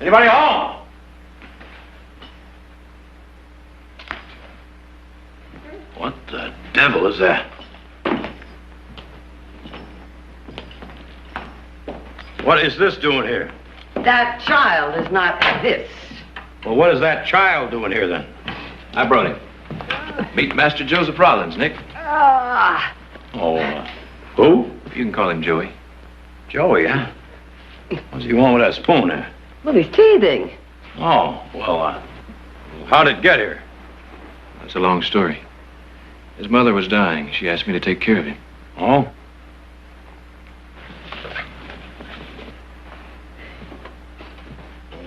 Anybody home? What the devil is that? What is this doing here? That child is not this. Well, what is that child doing here, then? I brought him. Meet Master Joseph Rollins, Nick. Who? You can call him Joey. Joey, huh? What's he want with that spoon there? Well, he's teething. Oh, well, how'd it get here? That's a long story. His mother was dying. She asked me to take care of him. Oh?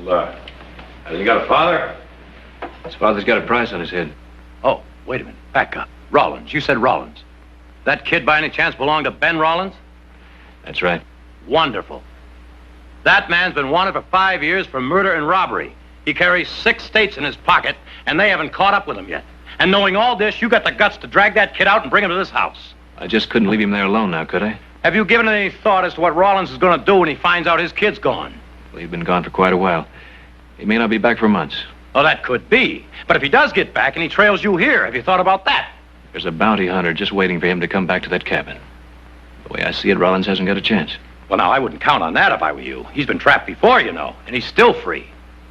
Well, has he got a father? His father's got a price on his head. Oh, wait a minute. Back up. Rollins. You said Rollins. That kid by any chance belonged to Ben Rollins? That's right. Wonderful. That man's been wanted for 5 years for murder and robbery. He carries 6 states in his pocket, and they haven't caught up with him yet. And knowing all this, you got the guts to drag that kid out and bring him to this house. I just couldn't leave him there alone now, could I? Have you given it any thought as to what Rollins is going to do when he finds out his kid's gone? Well, he's been gone for quite a while. He may not be back for months. Well, that could be. But if he does get back and he trails you here, have you thought about that? There's a bounty hunter just waiting for him to come back to that cabin. The way I see it, Rollins hasn't got a chance. Well, now, I wouldn't count on that if I were you. He's been trapped before, you know, and he's still free.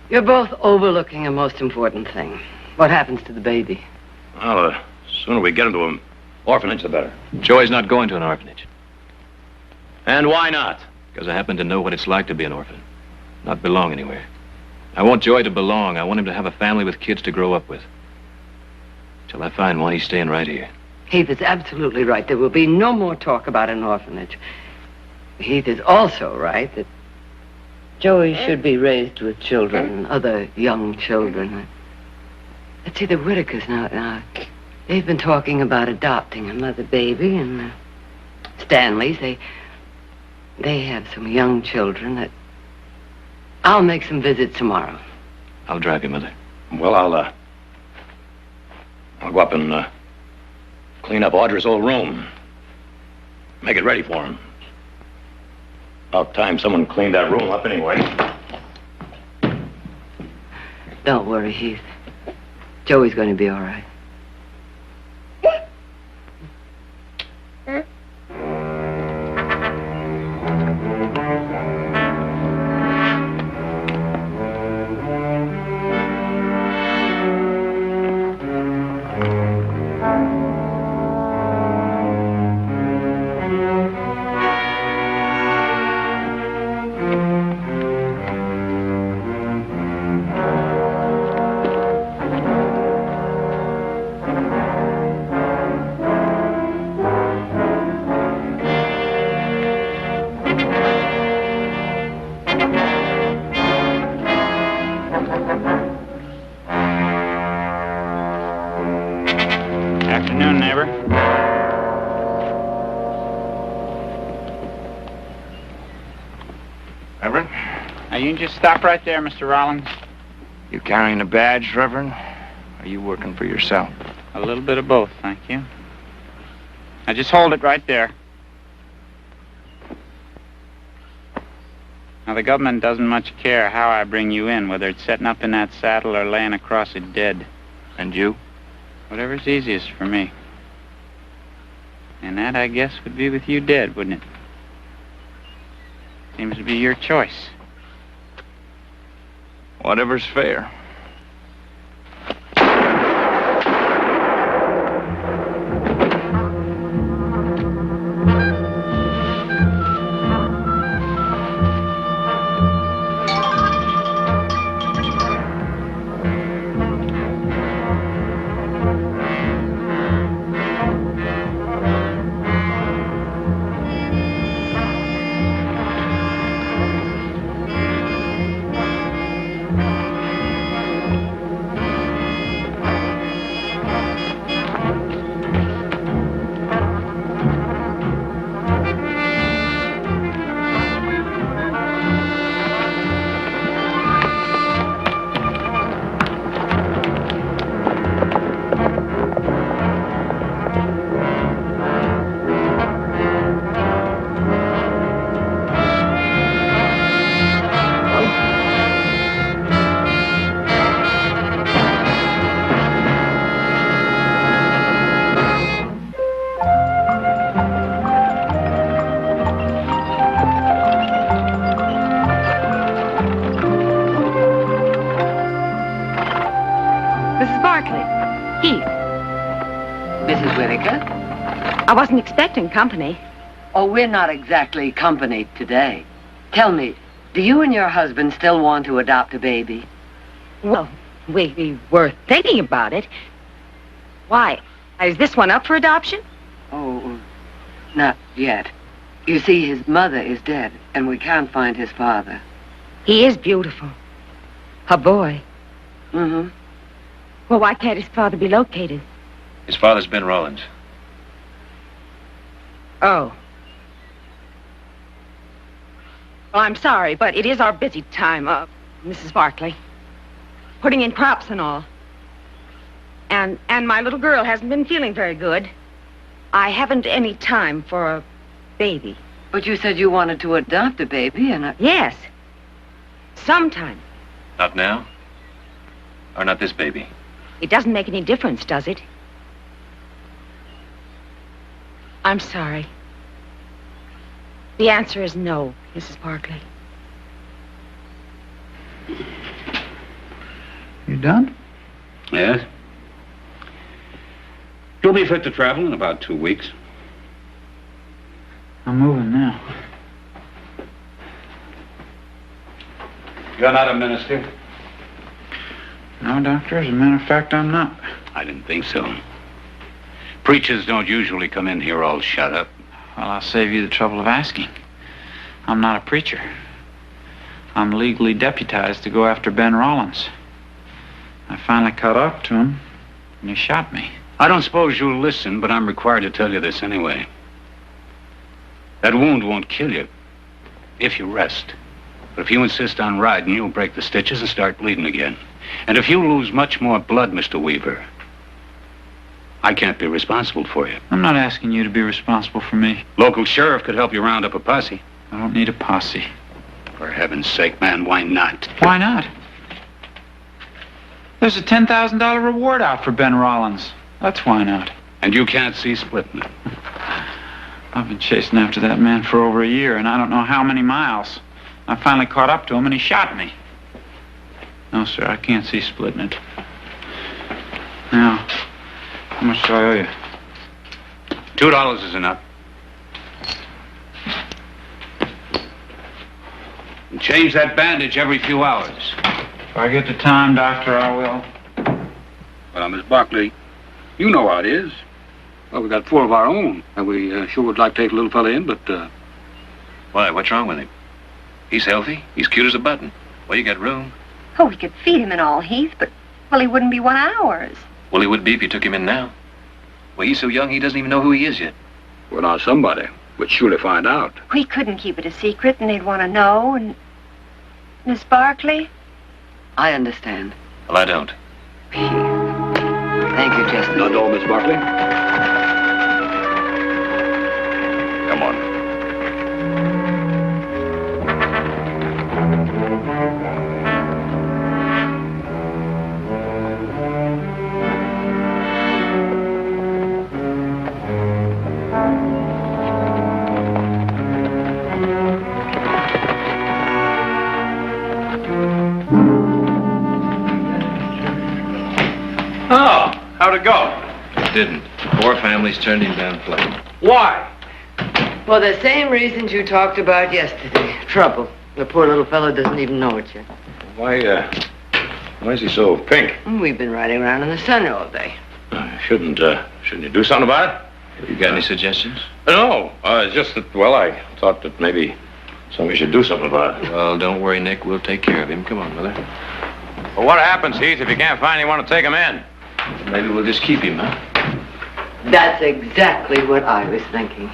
You're both overlooking a most important thing. What happens to the baby? Well, the sooner we get him to an orphanage, the better. Joey's not going to an orphanage. And why not? Because I happen to know what it's like to be an orphan. Not belong anywhere. I want Joey to belong. I want him to have a family with kids to grow up with. Till I find one, he's staying right here. Heath is absolutely right. There will be no more talk about an orphanage. Heath is also right that Joey should be raised with children, other young children. Let's see, the Whitakers now. They've been talking about adopting another baby, and Stanley's, they have some young children that... I'll make some visits tomorrow. I'll drive you, Mother. Well, I'll go up and clean up Audra's old room. Make it ready for him. About time someone cleaned that room up anyway. Don't worry, Heath. Joey's going to be all right. Afternoon, neighbor. Reverend? Now, you can just stop right there, Mr. Rollins. You carrying a badge, Reverend? Or are you working for yourself? A little bit of both, thank you. Now, just hold it right there. Now, the government doesn't much care how I bring you in, whether it's setting up in that saddle or laying across it dead. And you? Whatever's easiest for me. And that, I guess, would be with you dead, wouldn't it? Seems to be your choice. Whatever's fair. Whitaker. I wasn't expecting company. Oh, we're not exactly company today. Tell me, do you and your husband still want to adopt a baby? Well, we were thinking about it. Why? Is this one up for adoption? Oh, not yet. You see, his mother is dead, and we can't find his father. He is beautiful. A boy. Mm-hmm. Well, why can't his father be located? His father's Ben Rollins. Oh. Well, I'm sorry, but it is our busy time, Mrs. Barkley. Putting in crops and all. And my little girl hasn't been feeling very good. I haven't any time for a baby. But you said you wanted to adopt a baby, and Yes. Sometime. Not now? Or not this baby? It doesn't make any difference, does it? I'm sorry. The answer is no, Mrs. Barkley. You done? Yes. You'll be fit to travel in about 2 weeks. I'm moving now. You're not a minister? No, Doctor, as a matter of fact, I'm not. I didn't think so. Preachers don't usually come in here all shut up. Well, I'll save you the trouble of asking. I'm not a preacher. I'm legally deputized to go after Ben Rollins. I finally caught up to him, and he shot me. I don't suppose you'll listen, but I'm required to tell you this anyway. That wound won't kill you if you rest. But if you insist on riding, you'll break the stitches and start bleeding again. And if you lose much more blood, Mr. Weaver, I can't be responsible for you. I'm not asking you to be responsible for me. Local sheriff could help you round up a posse. I don't need a posse. For heaven's sake, man, why not? Why not? There's a $10,000 reward out for Ben Rollins. That's why not. And you can't see splitting it. I've been chasing after that man for over a year, and I don't know how many miles. I finally caught up to him, and he shot me. No, sir, I can't see splitting it. Now, how much do I owe you? $2 is enough. And change that bandage every few hours. If I get the time, Doctor, I will. Well, Miss Barkley, you know how it is. Well, we got 4 of our own, and we sure would like to take a little fella in, but, Why, what's wrong with him? He's healthy. He's cute as a button. Well, you got room. Oh, we could feed him and all, Heath, but, well, he wouldn't be one of ours. Well, he would be if you took him in now. Well, he's so young, he doesn't even know who he is yet. well, now somebody would surely find out. We couldn't keep it a secret, and they'd want to know, and... Miss Barkley? I understand. Well, I don't. Thank you, Chester. Not all, Miss Barkley. Come on. Oh, how'd it go? It didn't. 4 families turned him down flat. Why? For the same reasons you talked about yesterday. Trouble. The poor little fellow doesn't even know it yet. Why is he so pink? We've been riding around in the sun all day. Shouldn't you do something about it? You got any suggestions? No, it's just that, well, I thought that maybe somebody should do something about it. Well, don't worry, Nick. We'll take care of him. Come on, Mother. Well, what happens, Heath, if you can't find anyone to take him in? Maybe we'll just keep him, huh? That's exactly what I was thinking.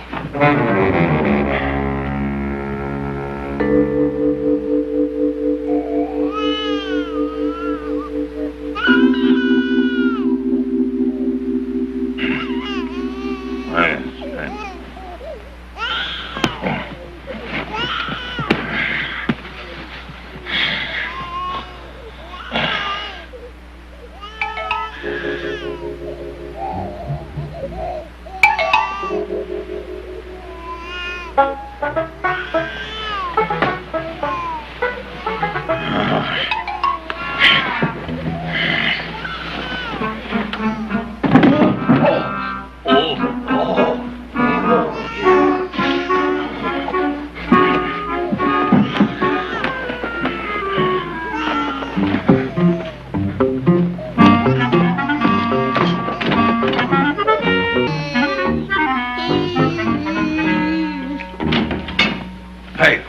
Hey.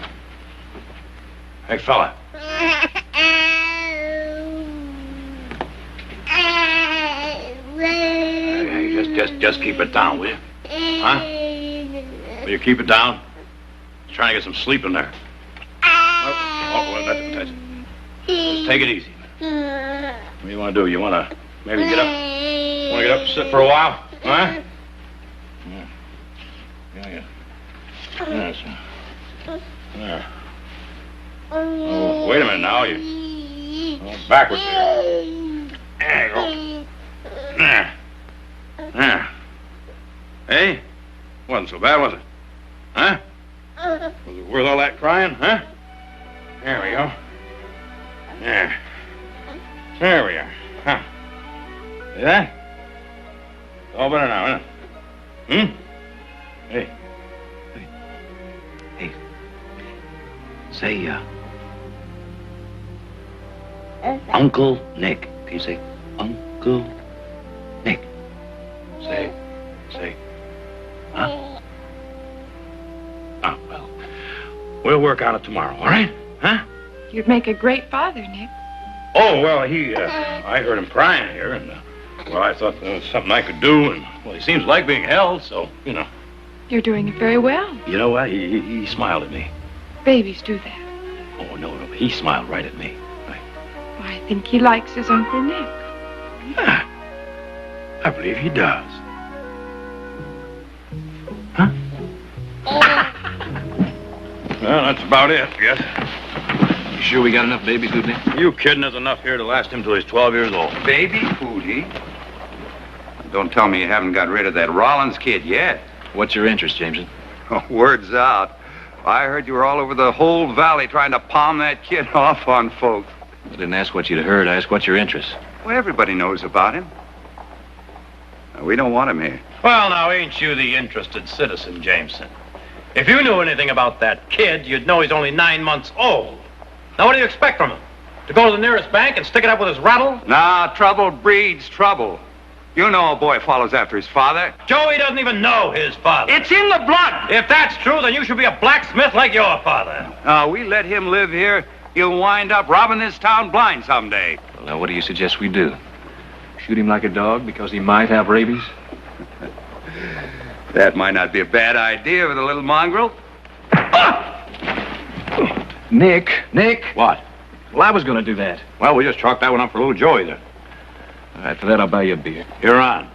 Hey, fella. Hey, just keep it down, will you? Huh? Will you keep it down? Just trying to get some sleep in there. Well, that's just take it easy. What do you want to do? You want to maybe get up? Want to get up and sit for a while? Huh? Yeah. Yes. There. Oh, wait a minute now. You backwards here. There you go. There. Hey? Wasn't so bad, was it? Huh? Was it worth all that crying, huh? There we go. There. There we are. Huh. See that? It's all better now, isn't it? Hmm? Hey. Hey. Say, Uncle Nick. Can you say Uncle Nick? Say. Huh? Oh, well. We'll work on it tomorrow, all right? Huh? You'd make a great father, Nick. Oh, well, I heard him crying here, and, well, I thought there was something I could do, and, well, he seems like being held, so, you know. You're doing it very well. You know what? He smiled at me. Babies do that. Oh, no, he smiled right at me. Well, I think he likes his Uncle Nick. Yeah, I believe he does. Huh? Well, that's about it, I guess. You sure we got enough baby food, Nick? You kidding? There's enough here to last him till he's 12 years old. Baby food, Don't tell me you haven't got rid of that Rollins kid yet. What's your interest, Jameson? Oh, word's out. I heard you were all over the whole valley trying to palm that kid off on folks. I didn't ask what you'd heard. I asked what's your interest. Well, everybody knows about him. We don't want him here. Well, now, ain't you the interested citizen, Jameson? If you knew anything about that kid, you'd know he's only 9 months old. Now, what do you expect from him? To go to the nearest bank and stick it up with his rattle? Nah, trouble breeds trouble. You know a boy follows after his father. Joey doesn't even know his father. It's in the blood. If that's true, then you should be a blacksmith like your father. We let him live here, he'll wind up robbing this town blind someday. Well, now, what do you suggest we do? Shoot him like a dog because he might have rabies? That might not be a bad idea with a little mongrel. Nick. What? Well, I was going to do that. Well, we just chalked that one up for little Joey, then. All right, for that, I'll buy you a beer. You're on.